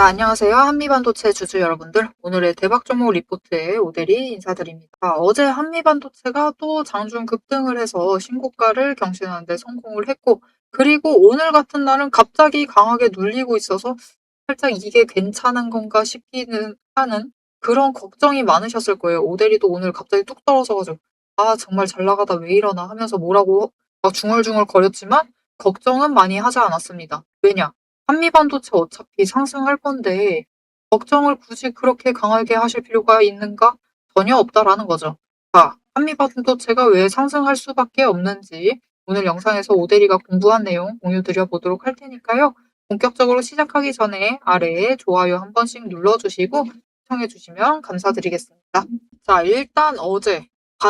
자, 안녕하세요. 한미반도체 주주 여러분들. 오늘의 대박 종목 리포트에 오대리 인사드립니다. 어제 한미반도체가 또 장중 급등을 해서 신고가를 경신하는 데 성공을 했고, 그리고 오늘 같은 날은 갑자기 강하게 눌리고 있어서 살짝 이게 괜찮은 건가 싶기는 하는 그런 걱정이 많으셨을 거예요. 오대리도 오늘 갑자기 뚝 떨어져가지고, 아, 정말 잘 나가다 왜 이러나 하면서 뭐라고 막 중얼중얼 거렸지만, 걱정은 많이 하지 않았습니다. 왜냐? 한미반도체 어차피 상승할 건데 걱정을 굳이 그렇게 강하게 하실 필요가 있는가? 전혀 없다라는 거죠. 자, 한미반도체가 왜 상승할 수밖에 없는지 오늘 영상에서 오대리가 공부한 내용 공유드려 보도록 할 테니까요. 본격적으로 시작하기 전에 아래에 좋아요 한 번씩 눌러주시고 시청해주시면 감사드리겠습니다. 자, 일단 어제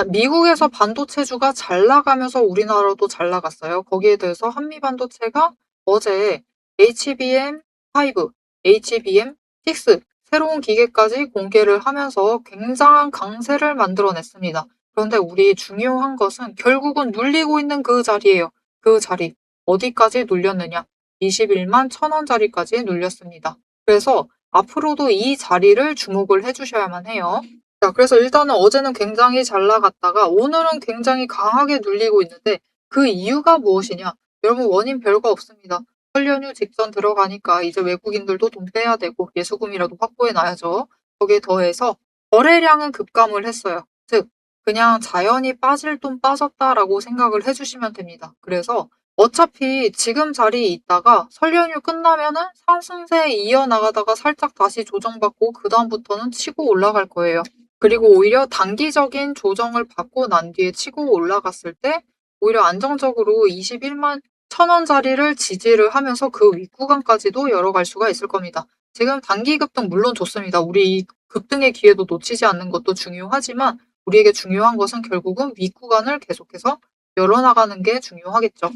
미국에서 반도체주가 잘 나가면서 우리나라도 잘 나갔어요. 거기에 대해서 한미반도체가 어제 HBM5, HBM6 새로운 기계까지 공개를 하면서 굉장한 강세를 만들어냈습니다. 그런데 우리 중요한 것은 결국은 눌리고 있는 그 자리예요. 그 자리. 어디까지 눌렸느냐? 21만 1,000원짜리까지 눌렸습니다. 그래서 앞으로도 이 자리를 주목을 해주셔야만 해요. 자, 그래서 일단은 어제는 굉장히 잘 나갔다가 오늘은 굉장히 강하게 눌리고 있는데 그 이유가 무엇이냐? 여러분 원인 별거 없습니다. 설 연휴 직전 들어가니까 이제 외국인들도 돈 빼야 되고 예수금이라도 확보해 놔야죠. 거기에 더해서 거래량은 급감을 했어요. 즉 그냥 자연히 빠질 돈 빠졌다라고 생각을 해주시면 됩니다. 그래서 어차피 지금 자리에 있다가 설 연휴 끝나면은 상승세 이어나가다가 살짝 다시 조정받고 그 다음부터는 치고 올라갈 거예요. 그리고 오히려 단기적인 조정을 받고 난 뒤에 치고 올라갔을 때 오히려 안정적으로 21만 1,000원짜리를 지지를 하면서 그 윗구간까지도 열어갈 수가 있을 겁니다. 지금 단기 급등 물론 좋습니다. 우리 이 급등의 기회도 놓치지 않는 것도 중요하지만 우리에게 중요한 것은 결국은 윗구간을 계속해서 열어나가는 게 중요하겠죠.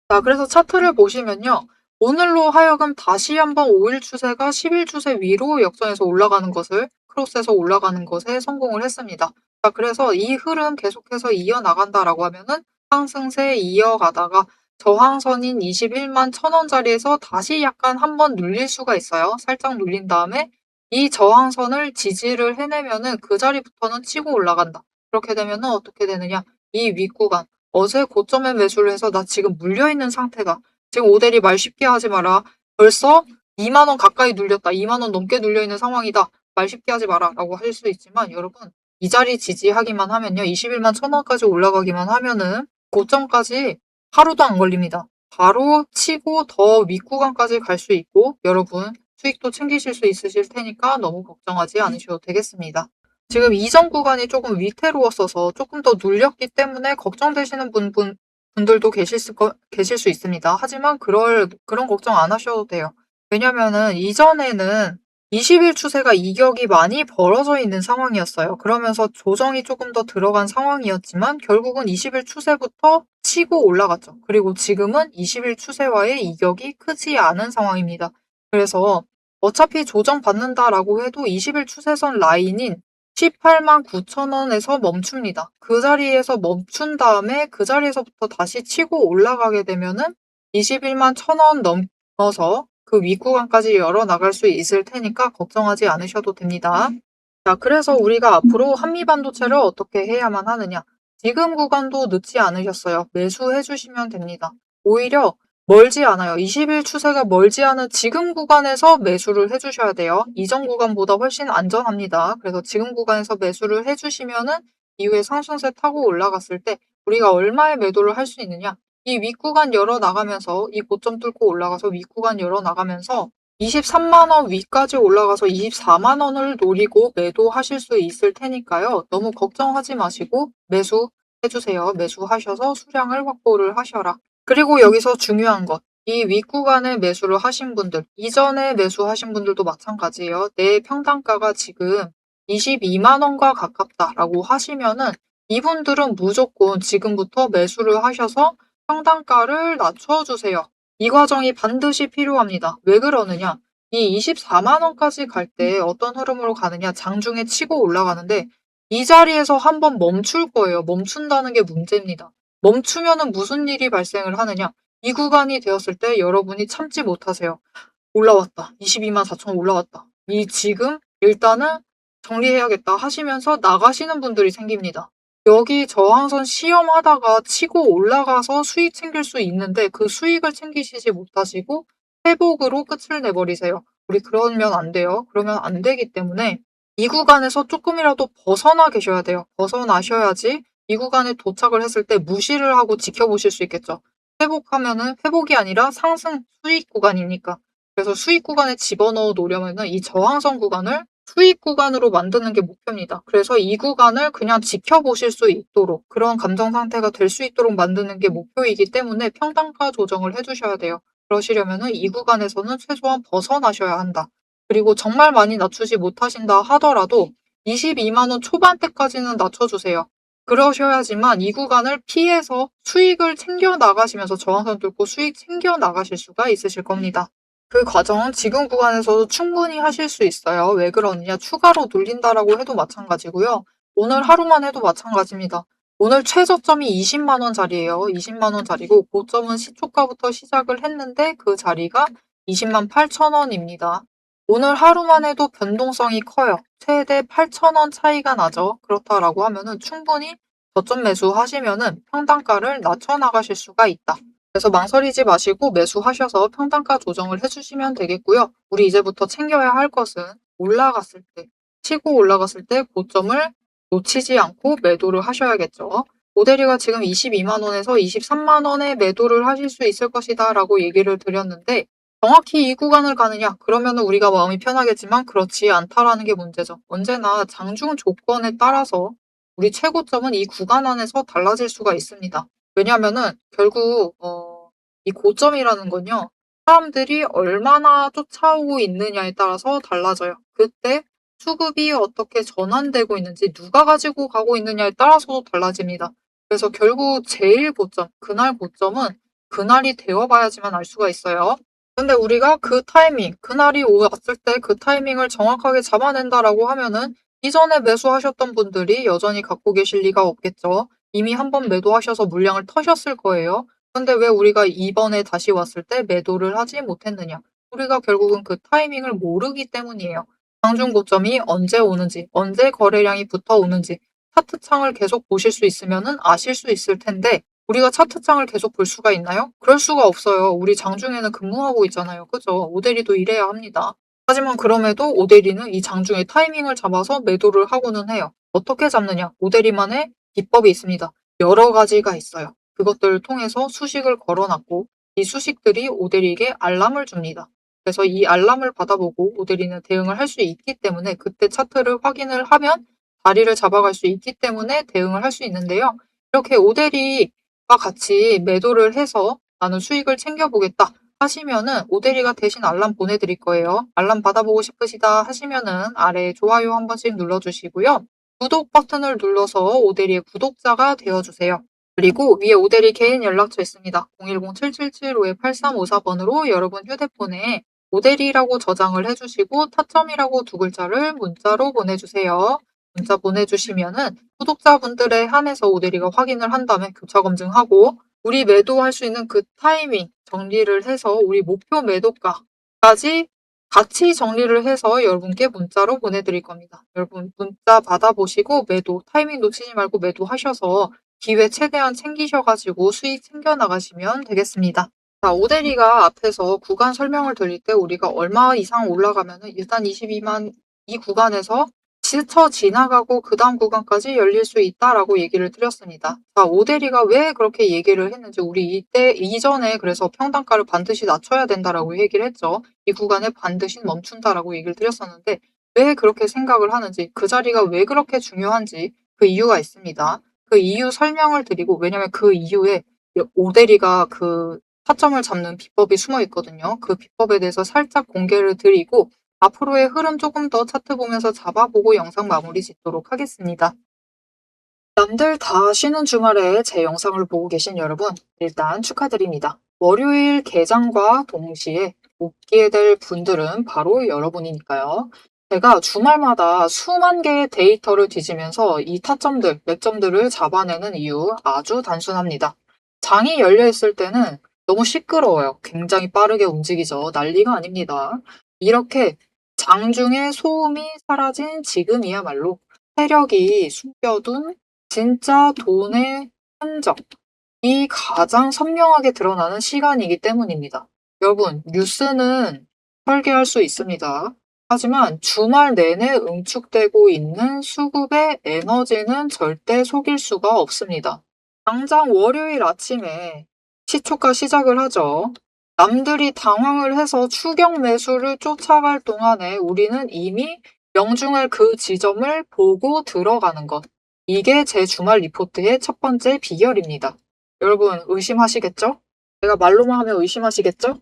자, 그래서 차트를 보시면요. 오늘로 하여금 다시 한번 5일 추세가 10일 추세 위로 역전해서 올라가는 것을 크로스해서 올라가는 것에 성공을 했습니다. 자, 그래서 이 흐름 계속해서 이어나간다라고 하면은 상승세 이어가다가 저항선인 21만 1,000원짜리에서 다시 약간 한번 눌릴 수가 있어요. 살짝 눌린 다음에 이 저항선을 지지를 해내면은 그 자리부터는 치고 올라간다. 그렇게 되면은 어떻게 되느냐? 이 윗구간 어제 고점에 매수를 해서 나 지금 물려있는 상태다. 지금 오대리 말 쉽게 하지 마라. 벌써 2만 원 가까이 눌렸다. 2만 원 넘게 눌려있는 상황이다. 말 쉽게 하지 마라. 라고 할 수 있지만 여러분 이 자리 지지하기만 하면요. 21만 1,000원까지 올라가기만 하면은 고점까지 하루도 안 걸립니다. 바로 치고 더 윗구간까지 갈 수 있고 여러분 수익도 챙기실 수 있으실 테니까 너무 걱정하지 않으셔도 되겠습니다. 지금 이전 구간이 조금 위태로웠어서 조금 더 눌렸기 때문에 걱정되시는 분들도 계실 수 있습니다. 하지만 그런 걱정 안 하셔도 돼요. 왜냐면은 이전에는 20일 추세가 이격이 많이 벌어져 있는 상황이었어요. 그러면서 조정이 조금 더 들어간 상황이었지만 결국은 20일 추세부터 치고 올라갔죠. 그리고 지금은 20일 추세와의 이격이 크지 않은 상황입니다. 그래서 어차피 조정받는다라고 해도 20일 추세선 라인인 18만 9천 원에서 멈춥니다. 그 자리에서 멈춘 다음에 그 자리에서부터 다시 치고 올라가게 되면은 21만 1,000원 넘어서 그 윗구간까지 열어나갈 수 있을 테니까 걱정하지 않으셔도 됩니다. 자, 그래서 우리가 앞으로 한미반도체를 어떻게 해야만 하느냐. 지금 구간도 늦지 않으셨어요. 매수해 주시면 됩니다. 오히려 멀지 않아요. 20일 추세가 멀지 않은 지금 구간에서 매수를 해주셔야 돼요. 이전 구간보다 훨씬 안전합니다. 그래서 지금 구간에서 매수를 해주시면은 이후에 상승세 타고 올라갔을 때 우리가 얼마에 매도를 할 수 있느냐. 이 윗구간 열어나가면서 이 고점 뚫고 올라가서 윗구간 열어나가면서 23만 원 위까지 올라가서 24만 원을 노리고 매도하실 수 있을 테니까요. 너무 걱정하지 마시고 매수해주세요. 매수하셔서 수량을 확보를 하셔라. 그리고 여기서 중요한 것. 이 윗구간에 매수를 하신 분들, 이전에 매수하신 분들도 마찬가지예요. 내 평단가가 지금 22만 원과 가깝다라고 하시면은 이분들은 무조건 지금부터 매수를 하셔서 평단가를 낮춰주세요. 이 과정이 반드시 필요합니다. 왜 그러느냐? 이 24만 원까지 갈 때 어떤 흐름으로 가느냐? 장중에 치고 올라가는데 이 자리에서 한번 멈출 거예요. 멈춘다는 게 문제입니다. 멈추면은 무슨 일이 발생을 하느냐? 이 구간이 되었을 때 여러분이 참지 못하세요. 올라왔다. 22만 4천 올라왔다. 이 지금 일단은 정리해야겠다 하시면서 나가시는 분들이 생깁니다. 여기 저항선 시험하다가 치고 올라가서 수익 챙길 수 있는데 그 수익을 챙기시지 못하시고 회복으로 끝을 내버리세요. 우리 그러면 안 돼요. 그러면 안 되기 때문에 이 구간에서 조금이라도 벗어나 계셔야 돼요. 벗어나셔야지 이 구간에 도착을 했을 때 무시를 하고 지켜보실 수 있겠죠. 회복하면은 회복이 아니라 상승 수익 구간이니까. 그래서 수익 구간에 집어넣어 놓으려면은 이 저항선 구간을 수익 구간으로 만드는 게 목표입니다. 그래서 이 구간을 그냥 지켜보실 수 있도록 그런 감정 상태가 될 수 있도록 만드는 게 목표이기 때문에 평단가 조정을 해주셔야 돼요. 그러시려면은 이 구간에서는 최소한 벗어나셔야 한다. 그리고 정말 많이 낮추지 못하신다 하더라도 22만 원 초반대까지는 낮춰주세요. 그러셔야지만 이 구간을 피해서 수익을 챙겨 나가시면서 저항선 뚫고 수익 챙겨 나가실 수가 있으실 겁니다. 그 과정은 지금 구간에서도 충분히 하실 수 있어요. 왜 그러느냐? 추가로 눌린다라고 해도 마찬가지고요. 오늘 하루만 해도 마찬가지입니다. 오늘 최저점이 20만 원짜리예요. 20만 원짜리고 고점은 시초가부터 시작을 했는데 그 자리가 20만 8천 원입니다. 오늘 하루만 해도 변동성이 커요. 최대 8천 원 차이가 나죠. 그렇다라고 하면은 충분히 저점 매수하시면은 평단가를 낮춰 나가실 수가 있다. 그래서 망설이지 마시고 매수하셔서 평단가 조정을 해주시면 되겠고요. 우리 이제부터 챙겨야 할 것은 올라갔을 때, 치고 올라갔을 때 고점을 놓치지 않고 매도를 하셔야겠죠. 모델이가 지금 22만 원에서 23만 원에 매도를 하실 수 있을 것이다 라고 얘기를 드렸는데 정확히 이 구간을 가느냐? 그러면 우리가 마음이 편하겠지만 그렇지 않다라는 게 문제죠. 언제나 장중 조건에 따라서 우리 최고점은 이 구간 안에서 달라질 수가 있습니다. 왜냐하면은 결국 이 고점이라는 건요. 사람들이 얼마나 쫓아오고 있느냐에 따라서 달라져요. 그때 수급이 어떻게 전환되고 있는지 누가 가지고 가고 있느냐에 따라서도 달라집니다. 그래서 결국 제일 고점, 그날 고점은 그날이 되어봐야지만 알 수가 있어요. 근데 우리가 그 타이밍, 그날이 왔을 때 그 타이밍을 정확하게 잡아낸다라고 하면은 이전에 매수하셨던 분들이 여전히 갖고 계실 리가 없겠죠. 이미 한번 매도하셔서 물량을 터셨을 거예요. 근데 왜 우리가 이번에 다시 왔을 때 매도를 하지 못했느냐? 우리가 결국은 그 타이밍을 모르기 때문이에요. 장중 고점이 언제 오는지, 언제 거래량이 붙어 오는지 차트창을 계속 보실 수 있으면은 아실 수 있을 텐데 우리가 차트창을 계속 볼 수가 있나요? 그럴 수가 없어요. 우리 장중에는 근무하고 있잖아요. 그죠? 오대리도 일해야 합니다. 하지만 그럼에도 오대리는 이 장중에 타이밍을 잡아서 매도를 하고는 해요. 어떻게 잡느냐? 오대리만의 기법이 있습니다. 여러 가지가 있어요. 그것들을 통해서 수식을 걸어놨고 이 수식들이 오대리에게 알람을 줍니다. 그래서 이 알람을 받아보고 오대리는 대응을 할 수 있기 때문에 그때 차트를 확인을 하면 자리를 잡아갈 수 있기 때문에 대응을 할 수 있는데요. 이렇게 오대리와 같이 매도를 해서 나는 수익을 챙겨보겠다 하시면은 오대리가 대신 알람 보내드릴 거예요. 알람 받아보고 싶으시다 하시면은 아래에 좋아요 한 번씩 눌러주시고요. 구독 버튼을 눌러서 오대리의 구독자가 되어주세요. 그리고 위에 오대리 개인 연락처 있습니다. 010-7775-8354번으로 여러분 휴대폰에 오대리라고 저장을 해주시고 타점이라고 두 글자를 문자로 보내주세요. 문자 보내주시면은 구독자분들에 한해서 오대리가 확인을 한 다음에 교차 검증하고 우리 매도할 수 있는 그 타이밍 정리를 해서 우리 목표 매도가까지 같이 정리를 해서 여러분께 문자로 보내드릴 겁니다. 여러분 문자 받아보시고 매도 타이밍 놓치지 말고 매도하셔서 기회 최대한 챙기셔가지고 수익 챙겨나가시면 되겠습니다. 자, 오대리가 앞에서 구간 설명을 드릴 때 우리가 얼마 이상 올라가면은 일단 22만 이 구간에서 스쳐 지나가고 그 다음 구간까지 열릴 수 있다라고 얘기를 드렸습니다. 자, 오대리가 왜 그렇게 얘기를 했는지 우리 이때 이전에 그래서 평단가를 반드시 낮춰야 된다라고 얘기를 했죠. 이 구간에 반드시 멈춘다라고 얘기를 드렸었는데 왜 그렇게 생각을 하는지 그 자리가 왜 그렇게 중요한지 그 이유가 있습니다. 그 이유 설명을 드리고 왜냐면 그 이유에 오대리가 그 타점을 잡는 비법이 숨어 있거든요. 그 비법에 대해서 살짝 공개를 드리고 앞으로의 흐름 조금 더 차트 보면서 잡아보고 영상 마무리 짓도록 하겠습니다. 남들 다 쉬는 주말에 제 영상을 보고 계신 여러분, 일단 축하드립니다. 월요일 개장과 동시에 웃게 될 분들은 바로 여러분이니까요. 제가 주말마다 수만 개의 데이터를 뒤지면서 이 타점들, 맥점들을 잡아내는 이유 아주 단순합니다. 장이 열려 있을 때는 너무 시끄러워요. 굉장히 빠르게 움직이죠. 난리가 아닙니다. 이렇게 장중에 소음이 사라진 지금이야말로 세력이 숨겨둔 진짜 돈의 흔적이 가장 선명하게 드러나는 시간이기 때문입니다. 여러분, 뉴스는 설계할 수 있습니다. 하지만 주말 내내 응축되고 있는 수급의 에너지는 절대 속일 수가 없습니다. 당장 월요일 아침에 시초가 시작을 하죠. 남들이 당황을 해서 추격 매수를 쫓아갈 동안에 우리는 이미 명중할 그 지점을 보고 들어가는 것. 이게 제 주말 리포트의 첫 번째 비결입니다. 여러분 의심하시겠죠? 제가 말로만 하면 의심하시겠죠?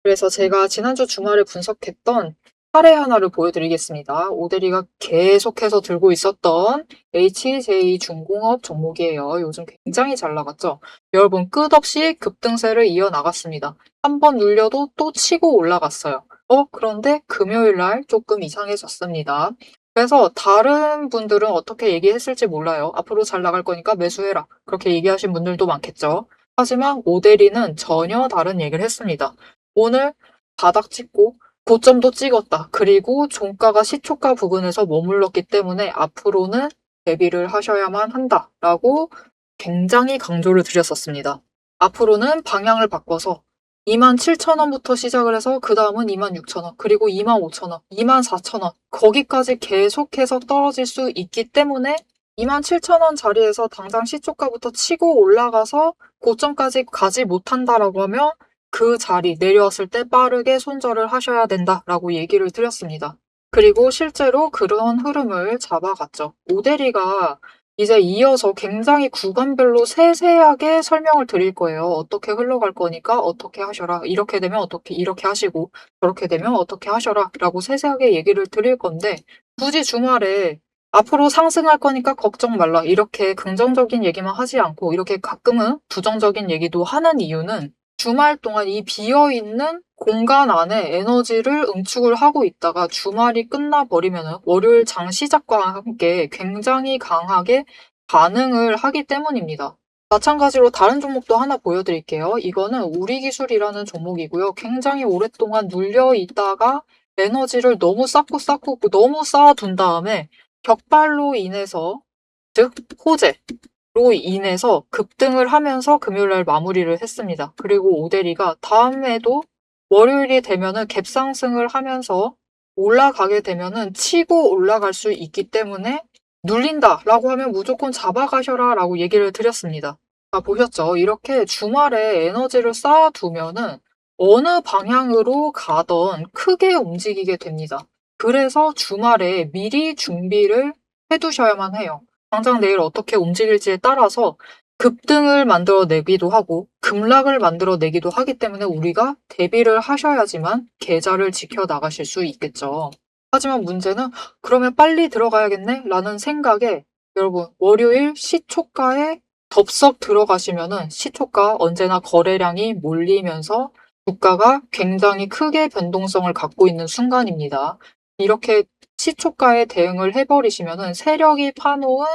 그래서 제가 지난주 주말에 분석했던 사례 하나를 보여드리겠습니다. 오대리가 계속해서 들고 있었던 HJ 중공업 종목이에요. 요즘 굉장히 잘 나갔죠? 여러분 끝없이 급등세를 이어나갔습니다. 한 번 눌려도 또 치고 올라갔어요. 그런데 금요일 날 조금 이상해졌습니다. 그래서 다른 분들은 어떻게 얘기했을지 몰라요. 앞으로 잘 나갈 거니까 매수해라. 그렇게 얘기하신 분들도 많겠죠. 하지만 오대리는 전혀 다른 얘기를 했습니다. 오늘 바닥 찍고 고점도 찍었다. 그리고 종가가 시초가 부근에서 머물렀기 때문에 앞으로는 대비를 하셔야만 한다라고 굉장히 강조를 드렸었습니다. 앞으로는 방향을 바꿔서 27,000원부터 시작을 해서 그 다음은 26,000원, 그리고 25,000원, 24,000원 거기까지 계속해서 떨어질 수 있기 때문에 27,000원 자리에서 당장 시초가부터 치고 올라가서 고점까지 가지 못한다라고 하면 그 자리 내려왔을 때 빠르게 손절을 하셔야 된다라고 얘기를 드렸습니다. 그리고 실제로 그런 흐름을 잡아갔죠. 오대리가 이제 이어서 굉장히 구간별로 세세하게 설명을 드릴 거예요. 어떻게 흘러갈 거니까 어떻게 하셔라. 이렇게 되면 어떻게 이렇게 하시고 저렇게 되면 어떻게 하셔라 라고 세세하게 얘기를 드릴 건데 굳이 주말에 앞으로 상승할 거니까 걱정 말라 이렇게 긍정적인 얘기만 하지 않고 이렇게 가끔은 부정적인 얘기도 하는 이유는 주말 동안 이 비어있는 공간 안에 에너지를 응축을 하고 있다가 주말이 끝나버리면 월요일 장 시작과 함께 굉장히 강하게 반응을 하기 때문입니다. 마찬가지로 다른 종목도 하나 보여드릴게요. 이거는 우리기술이라는 종목이고요. 굉장히 오랫동안 눌려 있다가 에너지를 너무 쌓고 너무 쌓아둔 다음에 격발로 인해서 즉 호재로 인해서 급등을 하면서 금요일날 마무리를 했습니다. 그리고 오대리가 다음에도 월요일이 되면은 갭상승을 하면서 올라가게 되면은 치고 올라갈 수 있기 때문에 눌린다라고 하면 무조건 잡아가셔라라고 얘기를 드렸습니다. 보셨죠? 이렇게 주말에 에너지를 쌓아두면은 어느 방향으로 가던 크게 움직이게 됩니다. 그래서 주말에 미리 준비를 해두셔야만 해요. 당장 내일 어떻게 움직일지에 따라서 급등을 만들어내기도 하고 급락을 만들어내기도 하기 때문에 우리가 대비를 하셔야지만 계좌를 지켜나가실 수 있겠죠. 하지만 문제는 그러면 빨리 들어가야겠네? 라는 생각에 여러분 월요일 시초가에 덥석 들어가시면은 시초가 언제나 거래량이 몰리면서 주가가 굉장히 크게 변동성을 갖고 있는 순간입니다. 이렇게 시초가에 대응을 해버리시면은 세력이 파놓은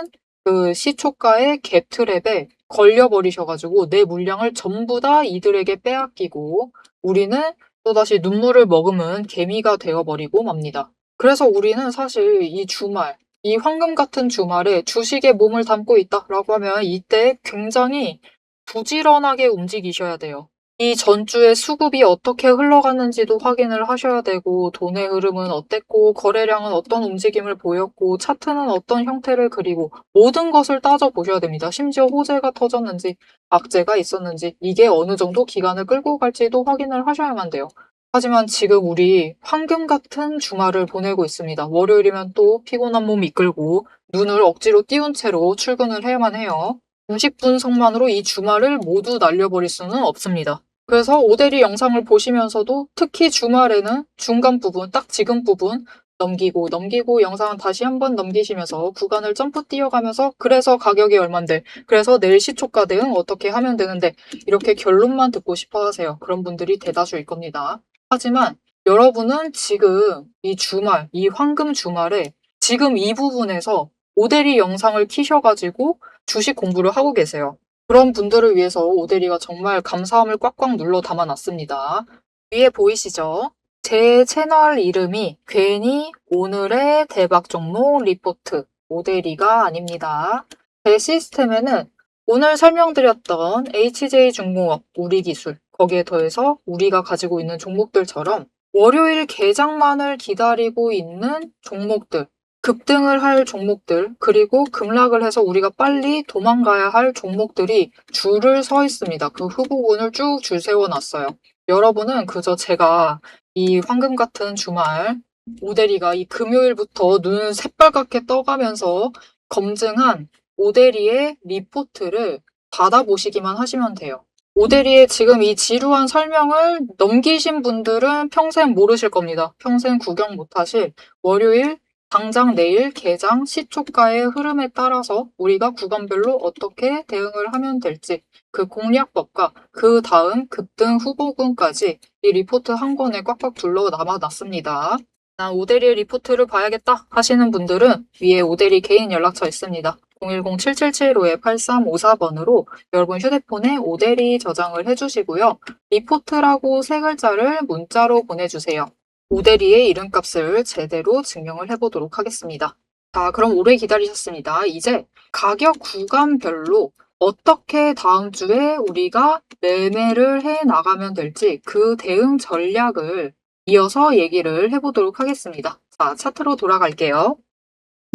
그 시초가의 갭트랩에 걸려버리셔가지고 내 물량을 전부 다 이들에게 빼앗기고 우리는 또다시 눈물을 머금은 개미가 되어버리고 맙니다. 그래서 우리는 사실 이 주말, 이 황금 같은 주말에 주식에 몸을 담고 있다라고 하면 이때 굉장히 부지런하게 움직이셔야 돼요. 이 전주의 수급이 어떻게 흘러갔는지도 확인을 하셔야 되고 돈의 흐름은 어땠고 거래량은 어떤 움직임을 보였고 차트는 어떤 형태를 그리고 모든 것을 따져보셔야 됩니다. 심지어 호재가 터졌는지 악재가 있었는지 이게 어느 정도 기간을 끌고 갈지도 확인을 하셔야만 돼요. 하지만 지금 우리 황금 같은 주말을 보내고 있습니다. 월요일이면 또 피곤한 몸 이끌고 눈을 억지로 띄운 채로 출근을 해야만 해요. 90분석만으로 이 주말을 모두 날려버릴 수는 없습니다. 그래서 오대리 영상을 보시면서도 특히 주말에는 중간 부분, 딱 지금 부분 넘기고 영상은 다시 한번 넘기시면서 구간을 점프 뛰어가면서 그래서 가격이 얼만데 그래서 내일 시초가 대응 어떻게 하면 되는데 이렇게 결론만 듣고 싶어 하세요. 그런 분들이 대다수일 겁니다. 하지만 여러분은 지금 이 주말, 이 황금 주말에 지금 이 부분에서 오대리 영상을 키셔가지고 주식 공부를 하고 계세요. 그런 분들을 위해서 오대리가 정말 감사함을 꽉꽉 눌러 담아놨습니다. 위에 보이시죠? 제 채널 이름이 괜히 오늘의 대박 종목 리포트 오대리가 아닙니다. 제 시스템에는 오늘 설명드렸던 HJ중공업, 우리기술, 거기에 더해서 우리가 가지고 있는 종목들처럼 월요일 개장만을 기다리고 있는 종목들, 급등을 할 종목들, 그리고 급락을 해서 우리가 빨리 도망가야 할 종목들이 줄을 서 있습니다. 그 후보군을 쭉 줄 세워놨어요. 여러분은 그저 제가 이 황금 같은 주말 오대리가 이 금요일부터 눈을 새빨갛게 떠가면서 검증한 오대리의 리포트를 받아보시기만 하시면 돼요. 오대리의 지금 이 지루한 설명을 넘기신 분들은 평생 모르실 겁니다. 평생 구경 못하실 월요일 당장 내일 개장 시초가의 흐름에 따라서 우리가 구간별로 어떻게 대응을 하면 될지 그 공략법과 그 다음 급등 후보군까지 이 리포트 한 권에 꽉꽉 둘러 남아놨습니다. 난 오대리의 리포트를 봐야겠다 하시는 분들은 위에 오대리 개인 연락처 있습니다. 010-7775-8354번으로 여러분 휴대폰에 오대리 저장을 해주시고요. 리포트라고 세 글자를 문자로 보내주세요. 오대리의 이름값을 제대로 증명을 해보도록 하겠습니다. 자, 그럼 오래 기다리셨습니다. 이제 가격 구간별로 어떻게 다음 주에 우리가 매매를 해 나가면 될지 그 대응 전략을 이어서 얘기를 해보도록 하겠습니다. 자, 차트로 돌아갈게요.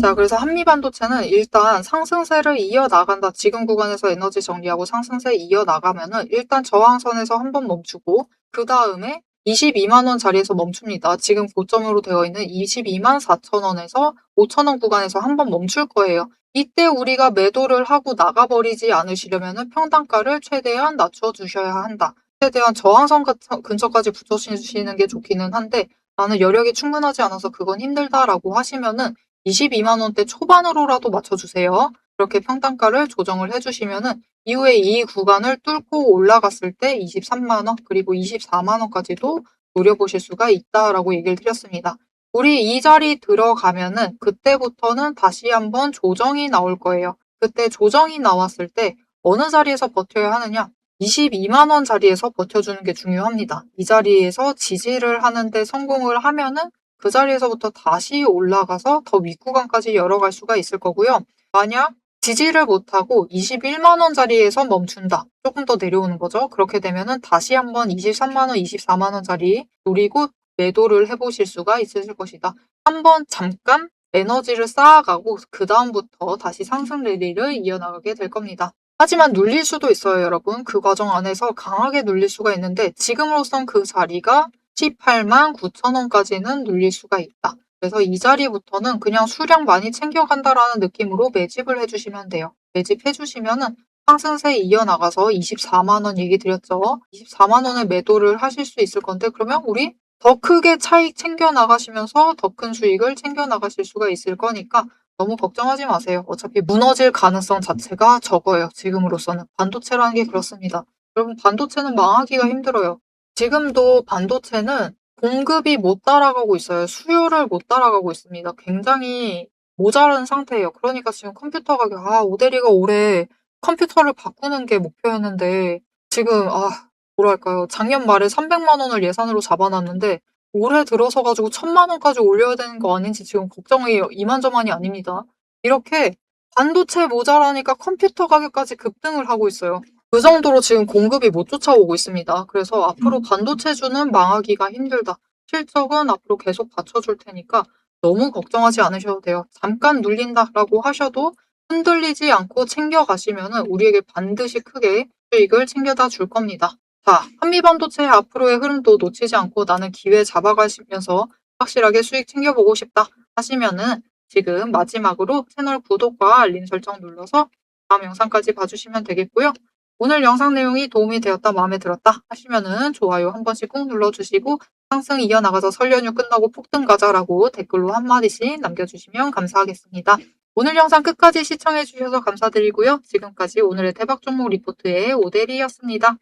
자, 그래서 한미반도체는 일단 상승세를 이어나간다. 지금 구간에서 에너지 정리하고 상승세 이어나가면은 일단 저항선에서 한번 멈추고 그 다음에 22만 원 자리에서 멈춥니다. 지금 고점으로 되어 있는 22만 4천 원에서 5천 원 구간에서 한번 멈출 거예요. 이때 우리가 매도를 하고 나가버리지 않으시려면은 평단가를 최대한 낮춰주셔야 한다. 최대한 저항선 근처까지 붙여주시는 게 좋기는 한데 나는 여력이 충분하지 않아서 그건 힘들다라고 하시면은 22만 원대 초반으로라도 맞춰주세요. 그렇게 평단가를 조정을 해주시면은 이후에 이 구간을 뚫고 올라갔을 때 23만 원 그리고 24만 원까지도 노려보실 수가 있다라고 얘기를 드렸습니다. 우리 이 자리 들어가면은 그때부터는 다시 한번 조정이 나올 거예요. 그때 조정이 나왔을 때 어느 자리에서 버텨야 하느냐? 22만 원 자리에서 버텨주는 게 중요합니다. 이 자리에서 지지를 하는데 성공을 하면은 그 자리에서부터 다시 올라가서 더 윗구간까지 열어갈 수가 있을 거고요. 만약 지지를 못하고 21만 원 자리에서 멈춘다. 조금 더 내려오는 거죠. 그렇게 되면은 다시 한번 23만 원, 24만 원 자리 노리고 매도를 해보실 수가 있으실 것이다. 한번 잠깐 에너지를 쌓아가고 그 다음부터 다시 상승 랠리를 이어나가게 될 겁니다. 하지만 눌릴 수도 있어요, 여러분. 그 과정 안에서 강하게 눌릴 수가 있는데 지금으로선 그 자리가 18만 9천 원까지는 눌릴 수가 있다. 그래서 이 자리부터는 그냥 수량 많이 챙겨간다라는 느낌으로 매집을 해주시면 돼요. 매집해주시면은 상승세 이어나가서 24만 원 얘기 드렸죠. 24만 원에 매도를 하실 수 있을 건데 그러면 우리 더 크게 차익 챙겨 나가시면서 더 큰 수익을 챙겨 나가실 수가 있을 거니까 너무 걱정하지 마세요. 어차피 무너질 가능성 자체가 적어요. 지금으로서는. 반도체라는 게 그렇습니다. 여러분 반도체는 망하기가 힘들어요. 지금도 반도체는 공급이 못 따라가고 있어요. 수요를 못 따라가고 있습니다. 굉장히 모자란 상태예요. 그러니까 지금 컴퓨터 가격, 오대리가 올해 컴퓨터를 바꾸는 게 목표였는데 지금 뭐랄까요. 작년 말에 300만 원을 예산으로 잡아놨는데 올해 들어서 가지고 1000만 원까지 올려야 되는 거 아닌지 지금 걱정이 이만저만이 아닙니다. 이렇게 반도체 모자라니까 컴퓨터 가격까지 급등을 하고 있어요. 그 정도로 지금 공급이 못 쫓아오고 있습니다. 그래서 앞으로 반도체주는 망하기가 힘들다. 실적은 앞으로 계속 받쳐줄 테니까 너무 걱정하지 않으셔도 돼요. 잠깐 눌린다라고 하셔도 흔들리지 않고 챙겨가시면은 우리에게 반드시 크게 수익을 챙겨다 줄 겁니다. 자, 한미반도체 앞으로의 흐름도 놓치지 않고 나는 기회 잡아가시면서 확실하게 수익 챙겨보고 싶다 하시면은 지금 마지막으로 채널 구독과 알림 설정 눌러서 다음 영상까지 봐주시면 되겠고요. 오늘 영상 내용이 도움이 되었다, 마음에 들었다 하시면은 좋아요 한 번씩 꾹 눌러주시고 상승 이어나가서 설 연휴 끝나고 폭등 가자라고 댓글로 한마디씩 남겨주시면 감사하겠습니다. 오늘 영상 끝까지 시청해주셔서 감사드리고요. 지금까지 오늘의 대박 종목 리포트의 오대리였습니다.